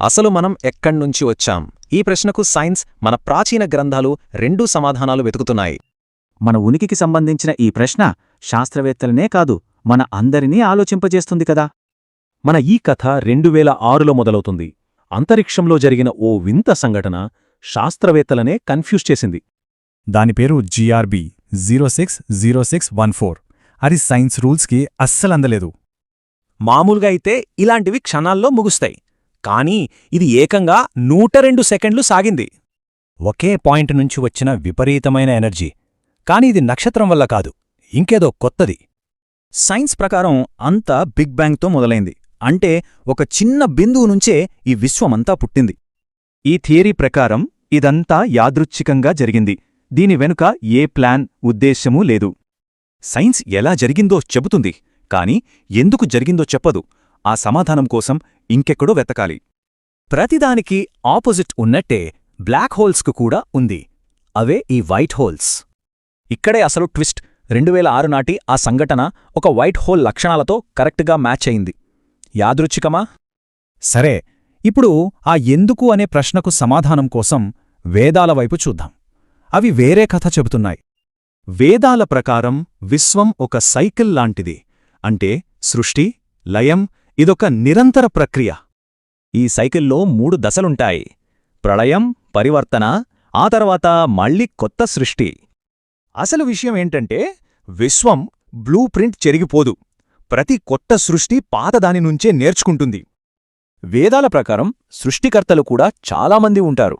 అసలు మనం ఎక్కడ్నుంచి వచ్చాం? ఈ ప్రశ్నకు సైన్స్, మన ప్రాచీన గ్రంథాలు రెండూ సమాధానాలు వెతుకుతున్నాయి. మన ఉనికికి సంబంధించిన ఈ ప్రశ్న శాస్త్రవేత్తలనే కాదు, మన అందరినీ ఆలోచింపజేస్తుంది కదా. మన ఈ కథ 2006లో మొదలవుతుంది. అంతరిక్షంలో జరిగిన ఓ వింత సంఘటన శాస్త్రవేత్తలనే కన్ఫ్యూజ్ చేసింది. దాని పేరు GRB 060614. అది సైన్స్ రూల్స్కి అస్సలందలేదు. మామూలుగా అయితే ఇలాంటివి క్షణాల్లో ముగుస్తాయి, కానీ ఇది ఏకంగా 102 సెకండ్లు సాగింది. ఒకే పాయింట్ నుంచి వచ్చిన విపరీతమైన ఎనర్జీ. కాని ఇది నక్షత్రం వల్ల కాదు, ఇంకేదో కొత్తది. సైన్స్ ప్రకారం అంతా బిగ్ బ్యాంగ్తో మొదలైంది. అంటే ఒక చిన్న బిందువు నుంచే ఈ విశ్వమంతా పుట్టింది. ఈ థియరీ ప్రకారం ఇదంతా యాదృచ్ఛికంగా జరిగింది. దీని వెనుక ఏ ప్లాన్, ఉద్దేశ్యమూ లేదు. సైన్స్ ఎలా జరిగిందో చెబుతుంది, కాని ఎందుకు జరిగిందో చెప్పదు. ఆ సమాధానం కోసం ఇంకెక్కడో వెతకాలి. ప్రతిదానికి ఆపోజిట్ ఉన్నట్టే బ్లాక్ హోల్స్కు కూడా ఉంది. అవే ఈ వైట్ హోల్స్. ఇక్కడే అసలు ట్విస్ట్. 2006 నాటి ఆ సంఘటన ఒక వైట్ హోల్ లక్షణాలతో కరెక్ట్గా మ్యాచ్ అయింది. యాదృచ్ఛికమా? సరే, ఇప్పుడు ఆ ఎందుకు అనే ప్రశ్నకు సమాధానం కోసం వేదాల వైపు చూద్దాం. అవి వేరే కథ చెబుతున్నాయి. వేదాల ప్రకారం విశ్వం ఒక సైకిల్ లాంటిది. అంటే సృష్టి, లయం ఇదొక నిరంతర ప్రక్రియ. ఈ సైకిల్లో 3 దశలుంటాయి: ప్రళయం, పరివర్తన, ఆ తర్వాత మళ్ళీ కొత్త సృష్టి. అసలు విషయం ఏంటంటే, విశ్వం బ్లూ ప్రింట్ చెరిగిపోదు. ప్రతి కొత్త సృష్టి పాతదానినుంచే నేర్చుకుంటుంది. వేదాల ప్రకారం సృష్టికర్తలు కూడా చాలామంది ఉంటారు.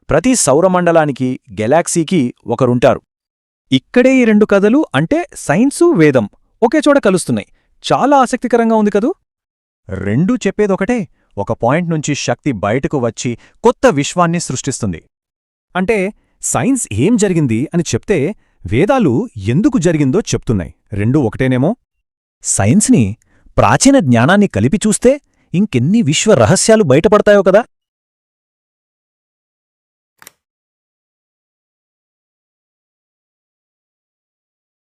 ప్రతి సౌరమండలానికి, గెలాక్సీకి ఒకరుంటారు. ఇక్కడే ఈ 2 కథలు, అంటే సైన్సు, వేదం ఒకేచోట కలుస్తున్నాయి. చాలా ఆసక్తికరంగా ఉంది కదూ. రెండూ చెప్పేదొకటే: ఒక పాయింట్ నుంచి శక్తి బయటకు వచ్చి కొత్త విశ్వాన్ని సృష్టిస్తుంది. అంటే సైన్స్ ఏం జరిగింది అని చెప్తే, వేదాలు ఎందుకు జరిగిందో చెప్తున్నాయి. రెండూ ఒకటేనేమో. సైన్స్ని, ప్రాచీన జ్ఞానాన్ని కలిపి చూస్తే ఇంకెన్ని విశ్వ రహస్యాలు బయటపడతాయో కదా.